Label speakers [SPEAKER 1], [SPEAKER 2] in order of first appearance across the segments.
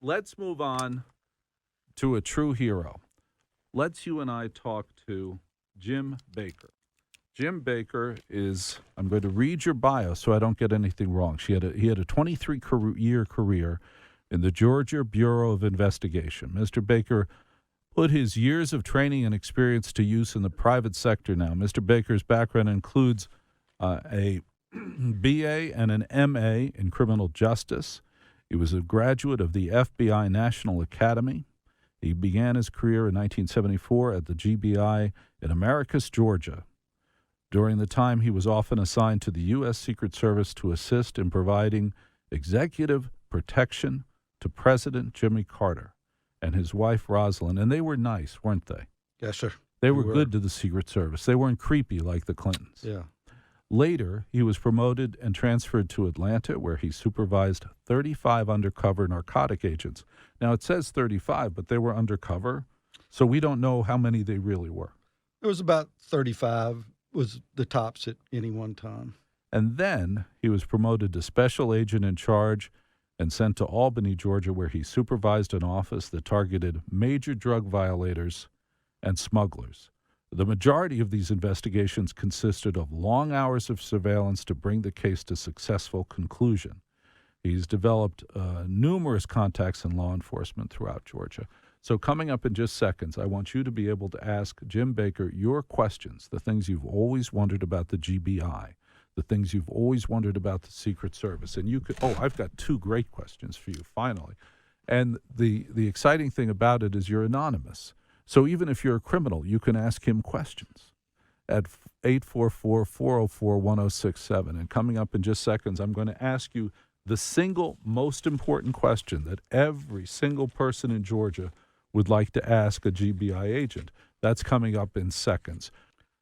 [SPEAKER 1] let's move on to a true hero. Let's you and I talk to Jim Baker. Jim Baker is, I'm going to read your bio so I don't get anything wrong. He had a 23-year career in the Georgia Bureau of Investigation. Mr. Baker put his years of training and experience to use in the private sector now. Mr. Baker's background includes a BA and an MA in criminal justice. He was a graduate of the FBI National Academy. He began his career in 1974 at the GBI in Americus, Georgia. During the time, he was often assigned to the U.S. Secret Service to assist in providing executive protection to President Jimmy Carter and his wife, Rosalind. And they were nice, weren't they?
[SPEAKER 2] Yes, sir.
[SPEAKER 1] They were good to the Secret Service. They weren't creepy like the Clintons.
[SPEAKER 2] Yeah.
[SPEAKER 1] Later, he was promoted and transferred to Atlanta, where he supervised 35 undercover narcotic agents. Now, it says 35, but they were undercover, so we don't know how many they really were.
[SPEAKER 2] It was about 35 was the tops at any one time.
[SPEAKER 1] And then he was promoted to special agent in charge and sent to Albany, Georgia, where he supervised an office that targeted major drug violators and smugglers. The majority of these investigations consisted of long hours of surveillance to bring the case to successful conclusion. He's developed numerous contacts in law enforcement throughout Georgia. So coming up in just seconds, I want you to be able to ask Jim Baker your questions, the things you've always wondered about the GBI, the things you've always wondered about the Secret Service. And you could, I've got two great questions for you, finally. And the exciting thing about it is you're anonymous. So even if you're a criminal, you can ask him questions at 844-404-1067. And coming up in just seconds, I'm going to ask you the single most important question that every single person in Georgia would like to ask a GBI agent. That's coming up in seconds.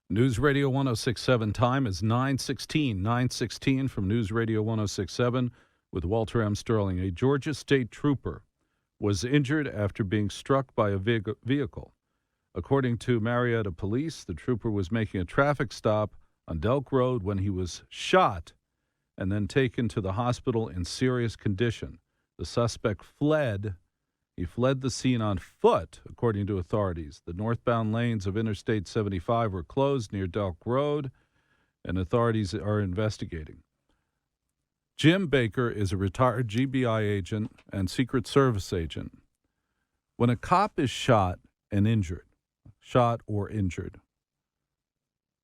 [SPEAKER 1] News Radio 1067 time is 9:16 from News Radio 1067 with Walter M. Sterling. A Georgia state trooper was injured after being struck by a vehicle. According to Marietta Police, the trooper was making a traffic stop on Delk Road when he was shot and then taken to the hospital in serious condition. The suspect fled. He fled the scene on foot, according to authorities. The northbound lanes of Interstate 75 were closed near Delk Road, and authorities are investigating. Jim Baker is a retired GBI agent and Secret Service agent. When a cop is shot or injured,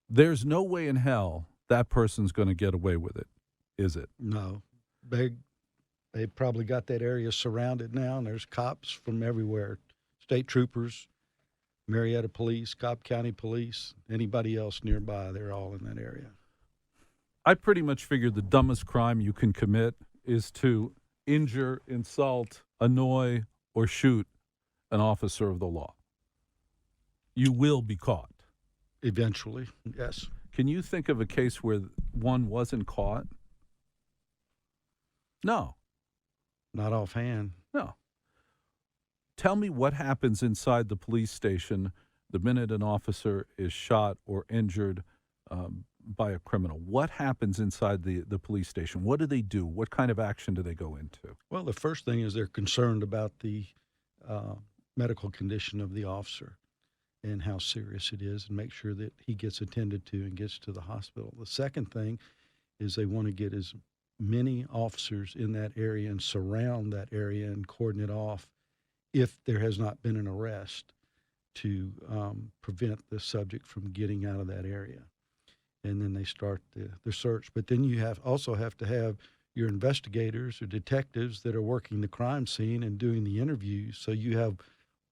[SPEAKER 1] there's no way in hell that person's going to get away with it, is it?
[SPEAKER 2] No. They probably got that area surrounded now, and there's cops from everywhere, state troopers, Marietta Police, Cobb County Police, anybody else nearby, they're all in that area.
[SPEAKER 1] I pretty much figured the dumbest crime you can commit is to injure, insult, annoy, or shoot an officer of the law. You will be caught.
[SPEAKER 2] Eventually, yes.
[SPEAKER 1] Can you think of a case where one wasn't caught? No.
[SPEAKER 2] Not offhand.
[SPEAKER 1] No. Tell me what happens inside the police station the minute an officer is shot or injured by a criminal. What happens inside the police station? What do they do? What kind of action do they go into?
[SPEAKER 2] Well, the first thing is they're concerned about the medical condition of the officer and how serious it is and make sure that he gets attended to and gets to the hospital. The second thing is they want to get as many officers in that area and surround that area and cordon it off if there has not been an arrest to prevent the subject from getting out of that area. And then they start the search. But then you also have to have your investigators or detectives that are working the crime scene and doing the interviews. So you have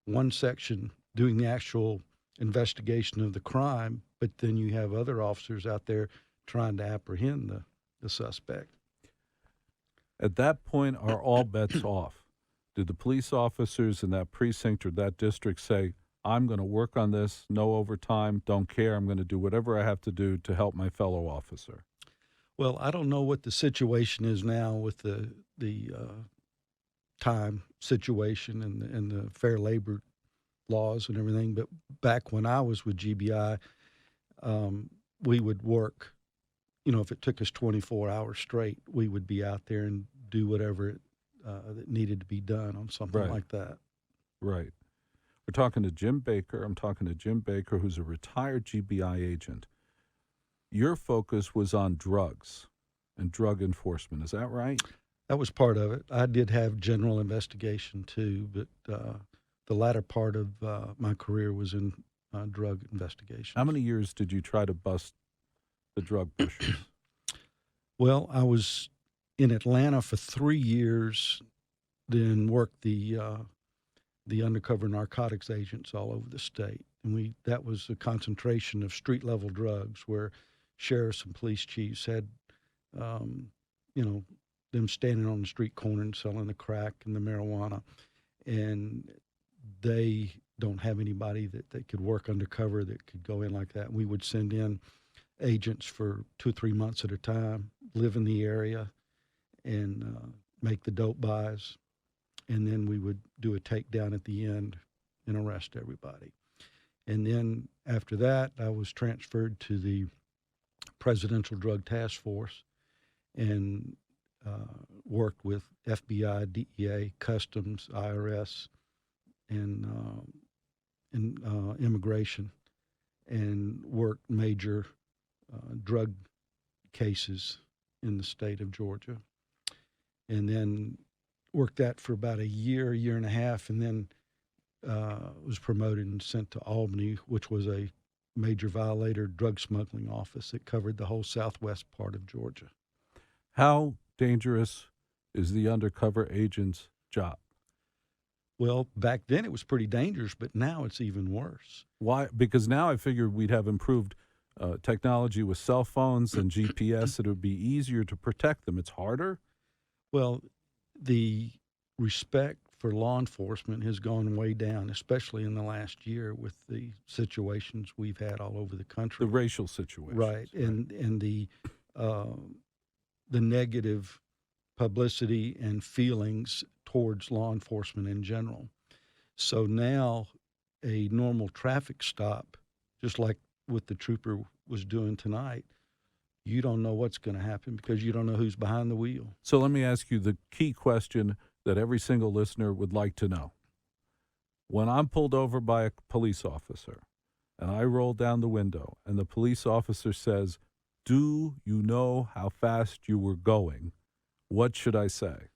[SPEAKER 2] one section doing the actual investigation of the crime, but then you have other officers out there trying to apprehend the suspect.
[SPEAKER 1] At that point, are all bets off? Do the police officers in that precinct or that district say, I'm going to work on this, no overtime, don't care, I'm going to do whatever I have to do to help my fellow officer?
[SPEAKER 2] Well, I don't know what the situation is now with the time situation and the fair labor laws and everything, but back when I was with GBI, we would work, if it took us 24 hours straight, we would be out there and do whatever that needed to be done on something
[SPEAKER 1] Right.
[SPEAKER 2] like that.
[SPEAKER 1] Right. We're talking to Jim Baker. I'm talking to Jim Baker, who's a retired GBI agent. Your focus was on drugs and drug enforcement. Is that right?
[SPEAKER 2] That was part of it. I did have general investigation too, but the latter part of my career was in drug investigation.
[SPEAKER 1] How many years did you try to bust the drug pushers?
[SPEAKER 2] Well, I was in Atlanta for 3 years, then worked the undercover narcotics agents all over the state, and that was a concentration of street level drugs where sheriffs and police chiefs had, you know, them standing on the street corner and selling the crack and the marijuana, and they don't have anybody that could work undercover that could go in like that. We would send in agents for 2 or 3 months at a time, live in the area, and make the dope buys, and then we would do a takedown at the end and arrest everybody. And then after that, I was transferred to the Presidential Drug Task Force and worked with FBI, DEA, Customs, IRS, and immigration, and worked major drug cases in the state of Georgia. And then worked that for about a year and a half, and then was promoted and sent to Albany, which was a major violator drug smuggling office that covered the whole southwest part of Georgia.
[SPEAKER 1] How dangerous is the undercover agent's job?
[SPEAKER 2] Well, back then it was pretty dangerous, but now it's even worse.
[SPEAKER 1] Why? Because now I figured we'd have improved technology with cell phones and GPS. It would be easier to protect them. It's harder.
[SPEAKER 2] Well, the respect for law enforcement has gone way down, especially in the last year with the situations we've had all over the country.
[SPEAKER 1] The racial situation.
[SPEAKER 2] Right, and the negative publicity and feelings towards law enforcement in general. So now a normal traffic stop, just like what the trooper was doing tonight, you don't know what's going to happen because you don't know who's behind the wheel.
[SPEAKER 1] So let me ask you the key question that every single listener would like to know. When I'm pulled over by a police officer and I roll down the window and the police officer says, "Do you know how fast you were going?" What should I say?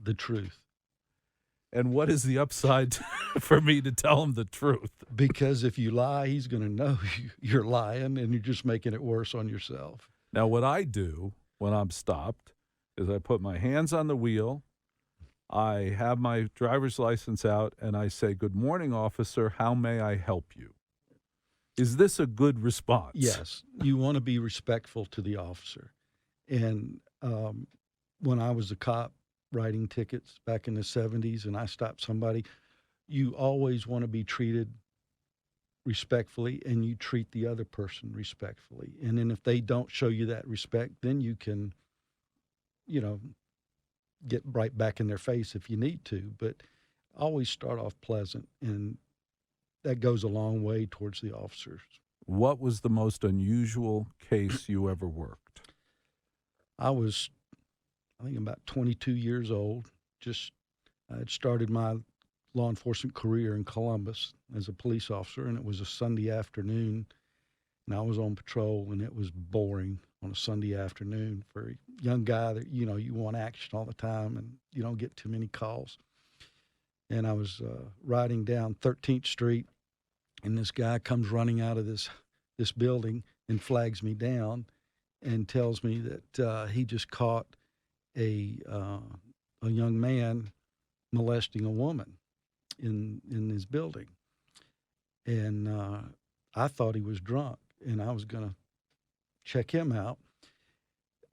[SPEAKER 2] The truth.
[SPEAKER 1] And what is the upside for me to tell him the truth?
[SPEAKER 2] Because if you lie, he's going to know you're lying, and you're just making it worse on yourself.
[SPEAKER 1] Now, what I do when I'm stopped is I put my hands on the wheel, I have my driver's license out, and I say, "Good morning, officer. How may I help you?" Is this a good response?
[SPEAKER 2] Yes. You want to be respectful to the officer. And when I was a cop writing tickets back in the 70s and I stopped somebody, you always want to be treated respectfully, and you treat the other person respectfully. And then if they don't show you that respect, then you can, get right back in their face if you need to. But always start off pleasant, and that goes a long way towards the officers.
[SPEAKER 1] What was the most unusual case you ever worked?
[SPEAKER 2] I think about 22 years old. I had started my law enforcement career in Columbus as a police officer, and it was a Sunday afternoon, and I was on patrol, and it was boring on a Sunday afternoon for a young guy that, you want action all the time, and you don't get too many calls. And I was riding down 13th Street, and this guy comes running out of this building and flags me down and tells me that he just caught a young man molesting a woman in his building. And I thought he was drunk, and I was going to check him out.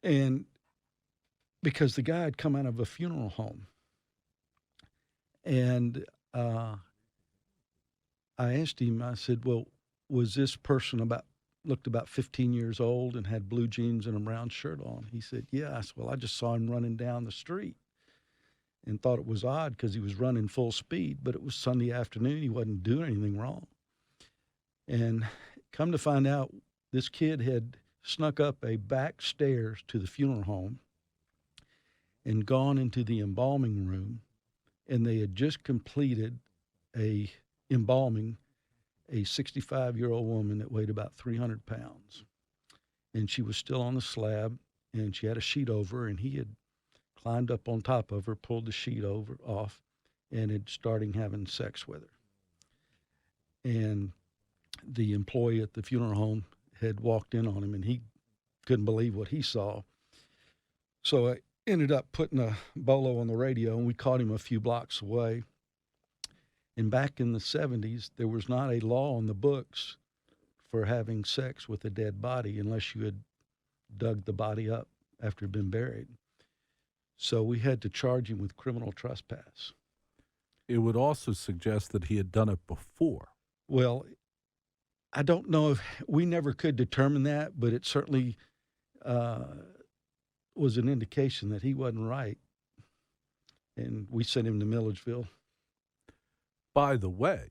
[SPEAKER 2] And because the guy had come out of a funeral home. And I asked him, I said, "Well, was this person looked about 15 years old and had blue jeans and a brown shirt on?" He said, "Yeah." I said, "Well, I just saw him running down the street," and thought it was odd because he was running full speed, but it was Sunday afternoon. He wasn't doing anything wrong. And come to find out, this kid had snuck up a back stairs to the funeral home and gone into the embalming room, and they had just completed a embalming a 65-year-old woman that weighed about 300 pounds. And she was still on the slab, and she had a sheet over her, and he had climbed up on top of her, pulled the sheet off, and had started having sex with her. And the employee at the funeral home had walked in on him, and he couldn't believe what he saw. So I ended up putting a bolo on the radio, and we caught him a few blocks away. And back in the 70s, there was not a law on the books for having sex with a dead body unless you had dug the body up after it had been buried. So we had to charge him with criminal trespass.
[SPEAKER 1] It would also suggest that he had done it before.
[SPEAKER 2] Well, I don't know if we never could determine that, but it certainly was an indication that he wasn't right. And we sent him to Milledgeville.
[SPEAKER 1] By the way,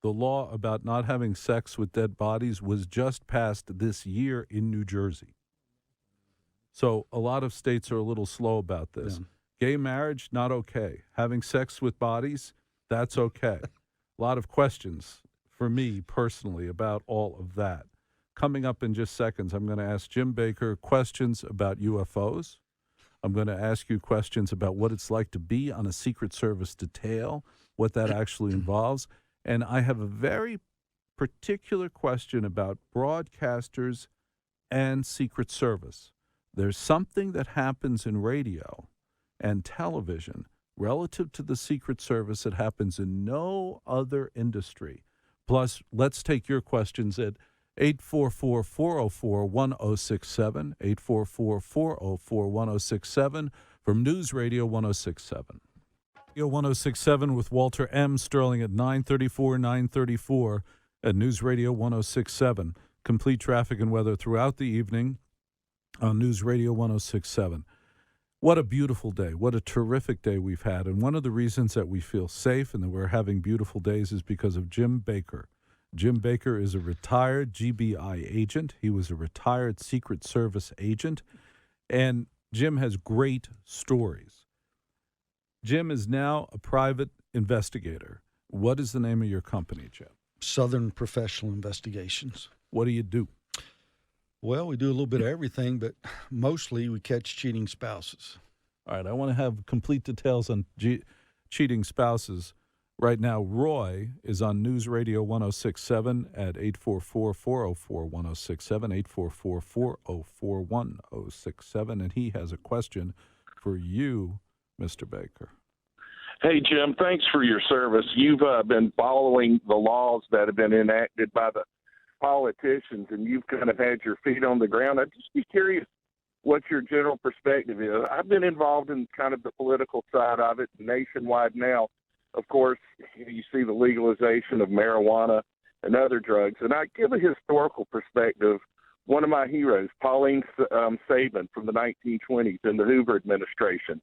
[SPEAKER 1] the law about not having sex with dead bodies was just passed this year in New Jersey. So a lot of states are a little slow about this.
[SPEAKER 2] Yeah.
[SPEAKER 1] Gay marriage, not okay. Having sex with bodies, that's okay. A lot of questions for me personally about all of that. Coming up in just seconds, I'm going to ask Jim Baker questions about UFOs. I'm going to ask you questions about what it's like to be on a Secret Service detail, what that actually involves. And I have a very particular question about broadcasters and Secret Service. There's something that happens in radio and television relative to the Secret Service that happens in no other industry. Plus, let's take your questions at 844-404-1067, 844-404-1067 from News Radio 1067. Radio 1067 with Walter M. Sterling at 934 at News Radio 1067. Complete traffic and weather throughout the evening on News Radio 1067. What a beautiful day. What a terrific day we've had. And one of the reasons that we feel safe and that we're having beautiful days is because of Jim Baker. Jim Baker is a retired GBI agent. He was a retired Secret Service agent. And Jim has great stories. Jim is now a private investigator. What is the name of your company, Jim?
[SPEAKER 2] Southern Professional Investigations.
[SPEAKER 1] What do you do?
[SPEAKER 2] Well, we do a little bit of everything, but mostly we catch cheating spouses.
[SPEAKER 1] All right, I want to have complete details on cheating spouses. Right now, Roy is on News Radio 1067 at 844-404-1067, 844-404-1067, and he has a question for you, Mr. Baker.
[SPEAKER 3] Hey, Jim, thanks for your service. You've been following the laws that have been enacted by the politicians, and you've kind of had your feet on the ground. I'd just be curious what your general perspective is. I've been involved in kind of the political side of it nationwide now. Of course, you see the legalization of marijuana and other drugs. And I give a historical perspective. One of my heroes, Pauline Sabin from the 1920s in the Hoover administration.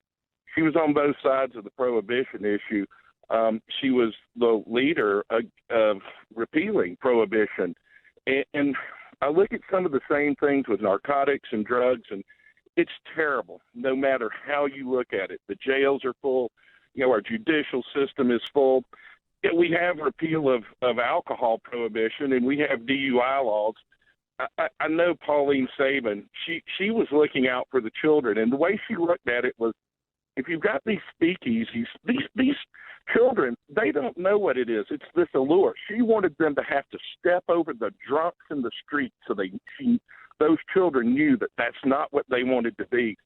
[SPEAKER 3] She was on both sides of the prohibition issue. She was the leader of repealing prohibition. And I look at some of the same things with narcotics and drugs, and it's terrible no matter how you look at it. The jails are full. You know, our judicial system is full. Yet we have repeal of alcohol prohibition, and we have DUI laws. I know Pauline Sabin, she was looking out for the children, and the way she looked at it was, if you've got these speakeasies, these children, they don't know what it is. It's this allure. She wanted them to have to step over the drunks in the street so those children knew that that's not what they wanted to be.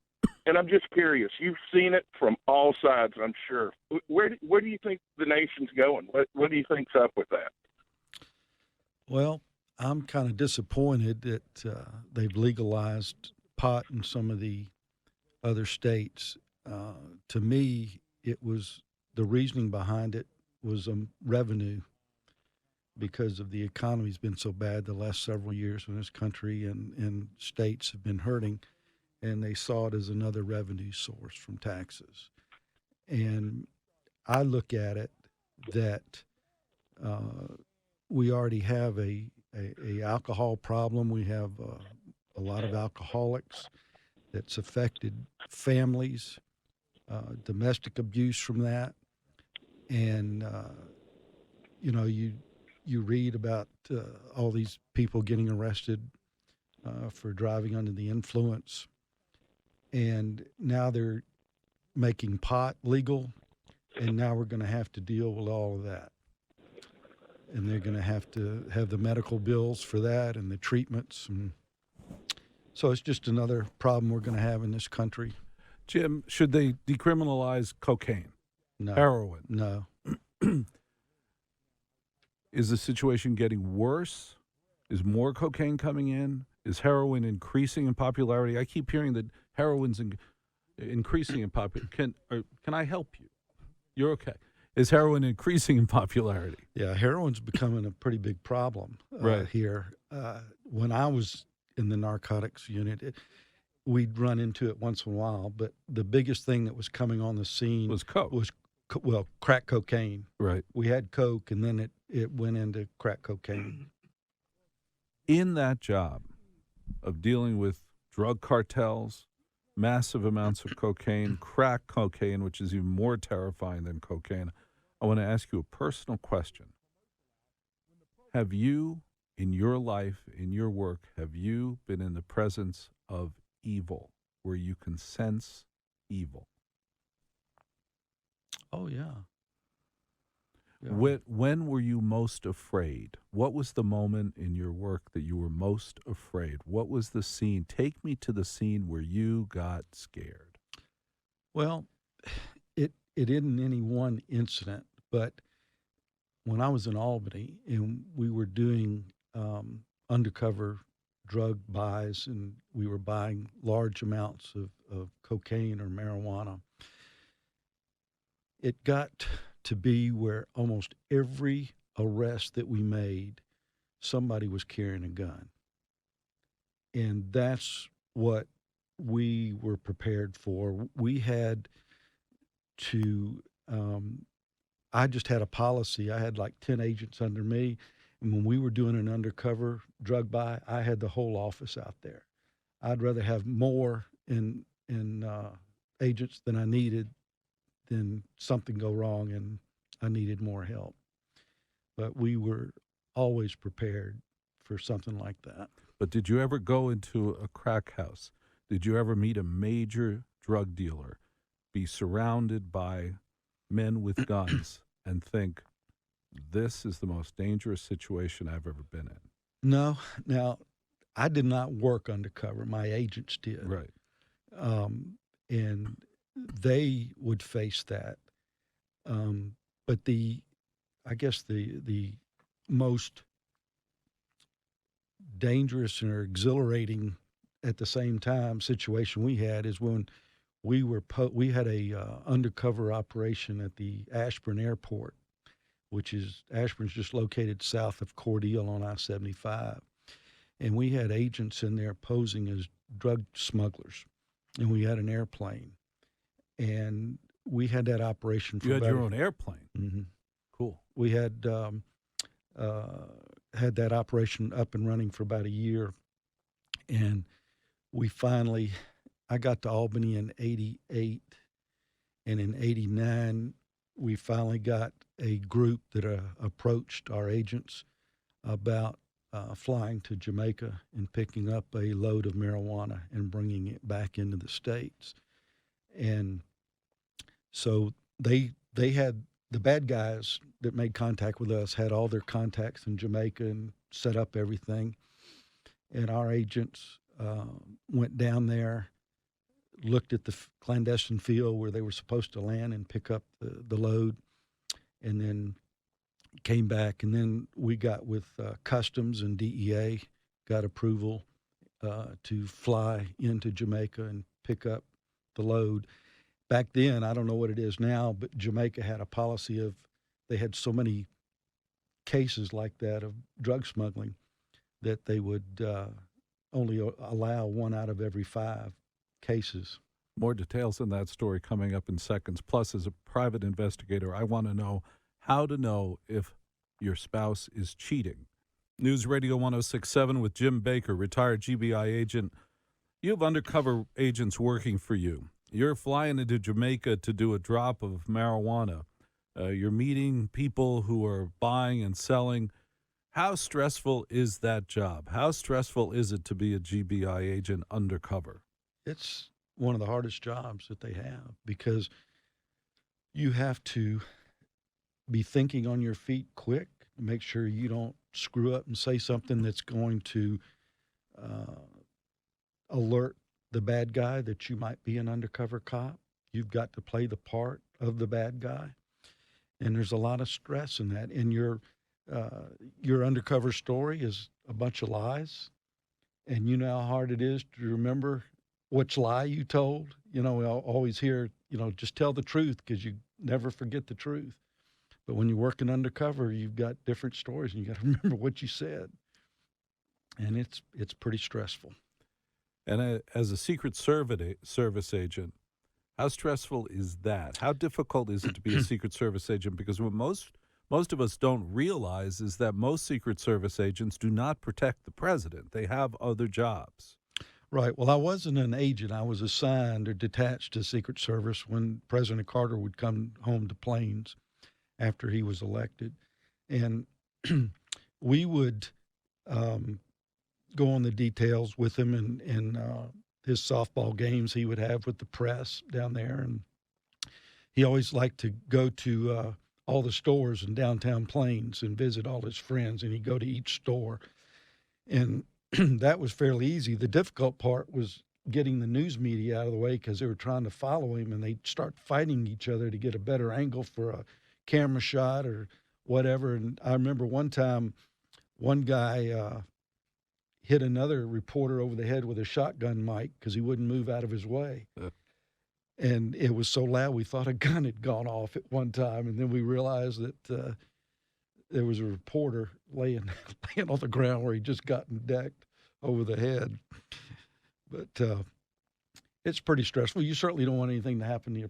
[SPEAKER 3] And I'm just curious. You've seen it from all sides, I'm sure. Where do you think the nation's going? What do you think's up with that?
[SPEAKER 2] Well, I'm kind of disappointed that they've legalized pot in some of the other states. To me, it was the reasoning behind it was revenue, because of the economy's been so bad the last several years in this country, and states have been hurting, and they saw it as another revenue source from taxes. And I look at it that we already have a alcohol problem. We have a lot of alcoholics that's affected families, domestic abuse from that, and you read about all these people getting arrested for driving under the influence, and now they're making pot legal, and now we're going to have to deal with all of that. And they're going to have the medical bills for that and the treatments. And so it's just another problem we're going to have in this country.
[SPEAKER 1] Jim, should they decriminalize cocaine,
[SPEAKER 2] No.
[SPEAKER 1] heroin?
[SPEAKER 2] No.
[SPEAKER 1] Is the situation getting worse? Is more cocaine coming in? Is heroin increasing in popularity? I keep hearing that heroin's increasing in popularity. Can I help you? You're okay. Is heroin increasing in popularity?
[SPEAKER 2] Yeah, heroin's becoming a pretty big problem
[SPEAKER 1] Right.
[SPEAKER 2] here. When I was in the narcotics unit, we'd run into it once in a while, but the biggest thing that was coming on the scene
[SPEAKER 1] Was coke.
[SPEAKER 2] was crack cocaine.
[SPEAKER 1] Right.
[SPEAKER 2] We had coke, and then it went into crack cocaine.
[SPEAKER 1] In that job of dealing with drug cartels, massive amounts of cocaine, crack cocaine, which is even more terrifying than cocaine, I want to ask you a personal question. Have you, in your life, in your work, have you been in the presence of evil, where you can sense evil?
[SPEAKER 2] Oh, yeah.
[SPEAKER 1] When were you most afraid? What was the moment in your work that you were most afraid? What was the scene? Take me to the scene where you got scared.
[SPEAKER 2] Well, it isn't any one incident, but when I was in Albany and we were doing undercover drug buys, and we were buying large amounts of cocaine or marijuana, it got to be where almost every arrest that we made, somebody was carrying a gun. And that's what we were prepared for. We had to, I just had a policy. I had like 10 agents under me. And when we were doing an undercover drug buy, I had the whole office out there. I'd rather have more in agents than I needed than something go wrong and I needed more help. But we were always prepared for something like that.
[SPEAKER 1] But did you ever go into a crack house? Did you ever meet a major drug dealer, be surrounded by men with guns, and think, this is the most dangerous situation I've ever been in?
[SPEAKER 2] No. Now, I did not work undercover. My agents did.
[SPEAKER 1] Right.
[SPEAKER 2] And they would face that. But I guess the most dangerous or exhilarating at the same time situation we had is when we had a undercover operation at the Ashburn Airport, Ashburn's just located south of Cordele on I-75. And we had agents in there posing as drug smugglers, and we had an airplane. And we had that operation for
[SPEAKER 1] You had your own airplane.
[SPEAKER 2] Mm-hmm.
[SPEAKER 1] Cool.
[SPEAKER 2] We had that operation up and running for about a year, and I got to Albany in '88, and in '89 we finally got a group that approached our agents about flying to Jamaica and picking up a load of marijuana and bringing it back into the States. And so they had, the bad guys that made contact with us had all their contacts in Jamaica and set up everything. And our agents went down there, looked at the clandestine field where they were supposed to land and pick up the load, and then came back. And then we got with Customs and DEA, got approval to fly into Jamaica and pick up the load. Back then, I don't know what it is now, but Jamaica had a policy of, they had so many cases like that of drug smuggling that they would only allow 1 out of every 5 cases.
[SPEAKER 1] More details on that story coming up in seconds. Plus, as a private investigator, I want to know how to know if your spouse is cheating. News Radio 106.7 with Jim Baker, retired GBI agent. You have undercover agents working for you. You're flying into Jamaica to do a drop of marijuana. You're meeting people who are buying and selling. How stressful is that job? How stressful is it to be a GBI agent undercover?
[SPEAKER 2] It's one of the hardest jobs that they have because you have to be thinking on your feet quick, make sure you don't screw up and say something that's going to alert the bad guy that you might be an undercover cop. You've got to play the part of the bad guy. And there's a lot of stress in that. And your undercover story is a bunch of lies. And you know how hard it is to remember which lie you told. You know, we always hear, just tell the truth because you never forget the truth. But when you're working undercover, you've got different stories and you got to remember what you said. And it's pretty stressful.
[SPEAKER 1] And as a Secret Service agent, how stressful is that? How difficult is it to be a Secret Service agent? Because what most of us don't realize is that most Secret Service agents do not protect the president. They have other jobs.
[SPEAKER 2] Right. Well, I wasn't an agent. I was assigned or detached to Secret Service when President Carter would come home to Plains after he was elected. And we would go on the details with him in his softball games he would have with the press down there. And he always liked to go to all the stores in downtown Plains and visit all his friends, and he'd go to each store. And that was fairly easy. The difficult part was getting the news media out of the way because they were trying to follow him, and they'd start fighting each other to get a better angle for a camera shot or whatever. And I remember one time one guy hit another reporter over the head with a shotgun mic because he wouldn't move out of his way. And it was so loud we thought a gun had gone off at one time, and then we realized that there was a reporter laying on the ground where he just gotten decked over the head. But it's pretty stressful. You certainly don't want anything to happen to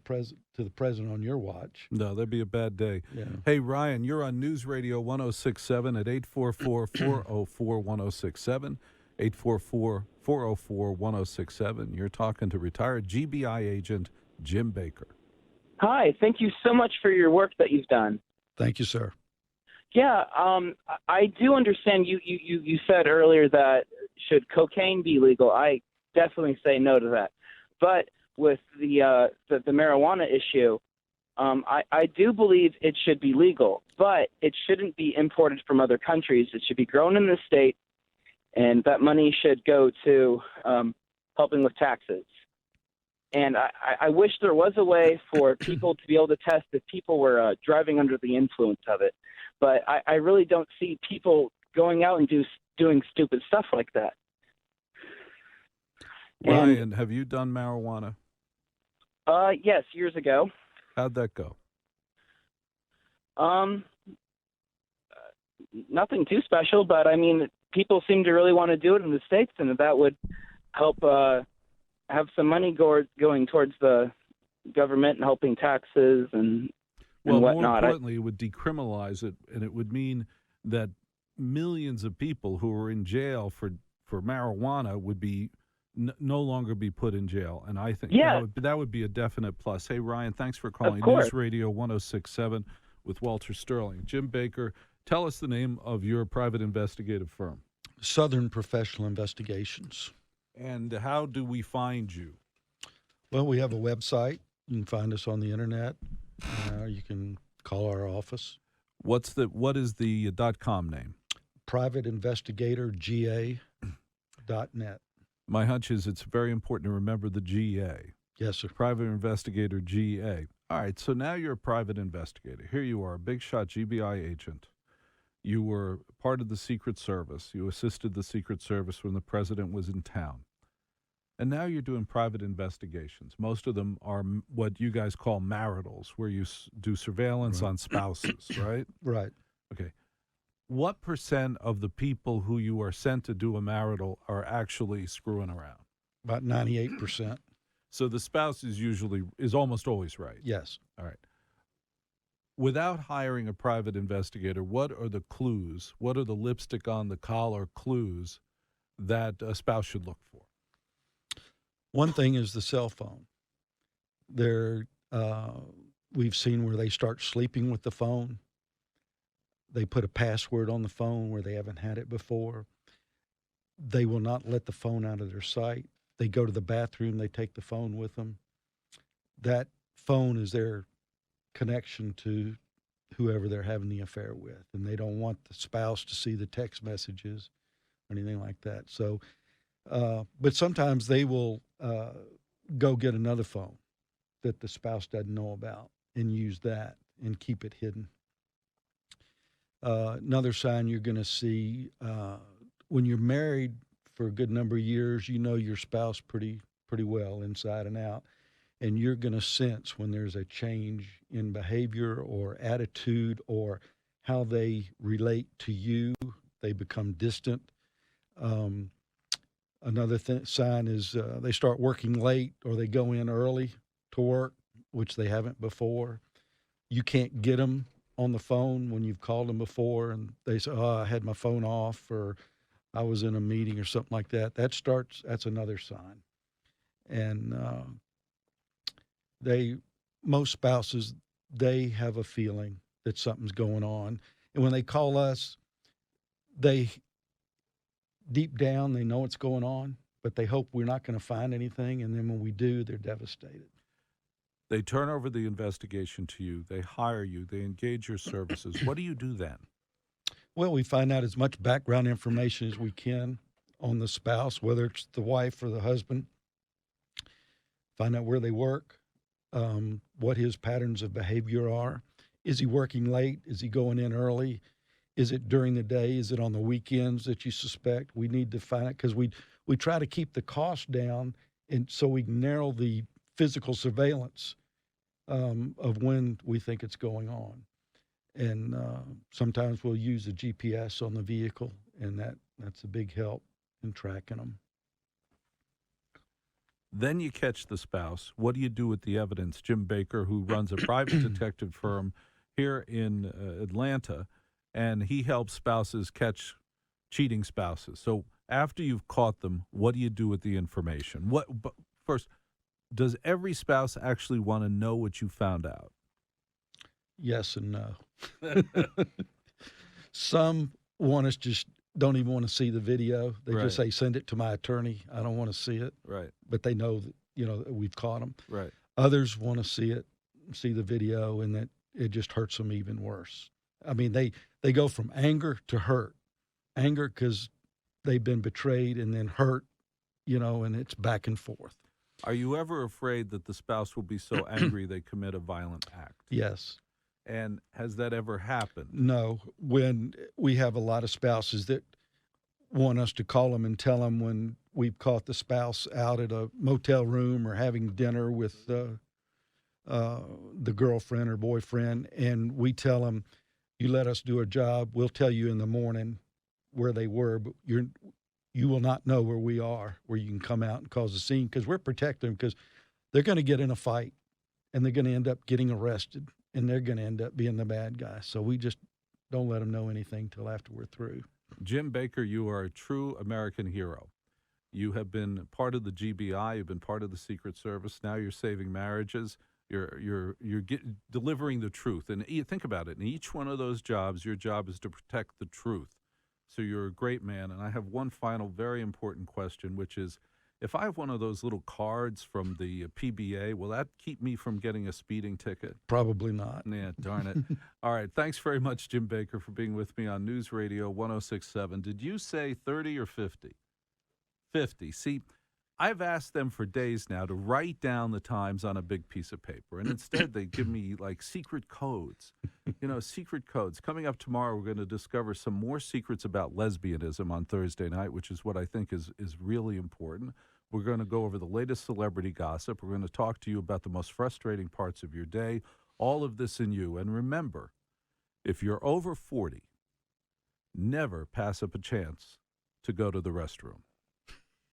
[SPEAKER 2] the president on your watch.
[SPEAKER 1] No, that'd be a bad day.
[SPEAKER 2] Yeah.
[SPEAKER 1] Hey, Ryan, you're on News Radio 1067 at 844-404-1067, 844-404-1067. You're talking to retired GBI agent Jim Baker.
[SPEAKER 4] Hi, thank you so much for your work that you've done.
[SPEAKER 2] Thank you, sir.
[SPEAKER 4] Yeah, I do understand you said earlier that should cocaine be legal, I definitely say no to that. But with the marijuana issue, I do believe it should be legal, but it shouldn't be imported from other countries. It should be grown in the state, and that money should go to helping with taxes. And I wish there was a way for people to be able to test if people were driving under the influence of it. But I really don't see people going out and doing stupid stuff like that.
[SPEAKER 1] Ryan, have you done marijuana?
[SPEAKER 4] Yes, years ago.
[SPEAKER 1] How'd that go?
[SPEAKER 4] Nothing too special, but I mean, people seem to really want to do it in the States, and that would help have some money going towards the government and helping taxes and whatnot.
[SPEAKER 1] More importantly, it would decriminalize it, and it would mean that millions of people who are in jail for marijuana would be no longer be put in jail. And I think that would be a definite plus. Hey, Ryan, thanks for calling News Radio 1067 with Walter Sterling. Jim Baker, tell us the name of your private investigative firm.
[SPEAKER 2] Southern Professional Investigations.
[SPEAKER 1] And how do we find you?
[SPEAKER 2] Well, we have a website. You can find us on the internet. You can call our office.
[SPEAKER 1] What is the .com name?
[SPEAKER 2] PrivateInvestigatorGA.net.
[SPEAKER 1] My hunch is it's very important to remember the GA.
[SPEAKER 2] Yes, sir.
[SPEAKER 1] Private Investigator GA. All right, so now you're a private investigator. Here you are, a big shot GBI agent. You were part of the Secret Service. You assisted the Secret Service when the president was in town. And now you're doing private investigations. Most of them are what you guys call maritals, where you do surveillance on spouses, right?
[SPEAKER 2] Right.
[SPEAKER 1] Okay. What % of the people who you are sent to do a marital are actually screwing around?
[SPEAKER 2] About 98%.
[SPEAKER 1] So the spouse is almost always right.
[SPEAKER 2] Yes.
[SPEAKER 1] All right. Without hiring a private investigator, what are the clues? What are the lipstick on the collar clues that a spouse should look for?
[SPEAKER 2] One thing is the cell phone. There, we've seen where they start sleeping with the phone. They put a password on the phone where they haven't had it before. They will not let the phone out of their sight. They go to the bathroom, they take the phone with them. That phone is their connection to whoever they're having the affair with, and they don't want the spouse to see the text messages or anything like that. So, but sometimes they will go get another phone that the spouse doesn't know about and use that and keep it hidden. Another sign you're going to see when you're married for a good number of years, you know your spouse pretty well inside and out, and you're going to sense when there's a change in behavior or attitude or how they relate to you. They become distant. Another sign is they start working late or they go in early to work, which they haven't before. You can't get them on the phone when you've called them before and they say, oh, I had my phone off or I was in a meeting or something like that. That's another sign. And most spouses, they have a feeling that something's going on. And when they call us, they deep down, they know what's going on, but they hope we're not going to find anything. And then when we do, they're devastated.
[SPEAKER 1] They turn over the investigation to you. They hire you. They engage your services. What do you do then?
[SPEAKER 2] Well, we find out as much background information as we can on the spouse, whether it's the wife or the husband. Find out where they work, what his patterns of behavior are. Is he working late? Is he going in early? Is it during the day? Is it on the weekends that you suspect? We need to find it because we try to keep the cost down, and so we can narrow the physical surveillance of when we think it's going on. And sometimes we'll use a GPS on the vehicle, and that's a big help in tracking them.
[SPEAKER 1] Then you catch the spouse. What do you do with the evidence? Jim Baker, who runs a private detective firm here in Atlanta, and he helps spouses catch cheating spouses. So after you've caught them, what do you do with the information? First, does every spouse actually want to know what you found out?
[SPEAKER 2] Yes and no. Some want us just don't even want to see the video. They just say, send it to my attorney. I don't want to see it.
[SPEAKER 1] Right.
[SPEAKER 2] But they know that, that we've caught them.
[SPEAKER 1] Right.
[SPEAKER 2] Others want to see the video, and that it just hurts them even worse. I mean, they go from anger to hurt. Anger because they've been betrayed, and then hurt, and it's back and forth.
[SPEAKER 1] Are you ever afraid that the spouse will be so angry they commit a violent act?
[SPEAKER 2] Yes.
[SPEAKER 1] And has that ever happened?
[SPEAKER 2] No. When we have a lot of spouses that want us to call them and tell them when we've caught the spouse out at a motel room or having dinner with the girlfriend or boyfriend, and we tell them, you let us do a job, we'll tell you in the morning where they were, but you will not know where we are, where you can come out and cause a scene, because we're protecting them, because they're going to get in a fight and they're going to end up getting arrested and they're going to end up being the bad guy. So we just don't let them know anything till after we're through.
[SPEAKER 1] Jim Baker, you are a true American hero. You have been part of the GBI. You've been part of the Secret Service. Now you're saving marriages. You're delivering the truth. And you think about it. In each one of those jobs, your job is to protect the truth. So you're a great man. And I have one final very important question, which is, if I have one of those little cards from the PBA, will that keep me from getting a speeding ticket?
[SPEAKER 2] Probably not.
[SPEAKER 1] Yeah, darn it. All right. Thanks very much, Jim Baker, for being with me on News Radio 106.7. Did you say 30 or 50? 50. See, I've asked them for days now to write down the times on a big piece of paper, and instead they give me like secret codes. Secret codes. Coming up tomorrow, we're going to discover some more secrets about lesbianism on Thursday night, which is what I think is really important. We're going to go over the latest celebrity gossip. We're going to talk to you about the most frustrating parts of your day, all of this in you. And remember, if you're over 40, never pass up a chance to go to the restroom.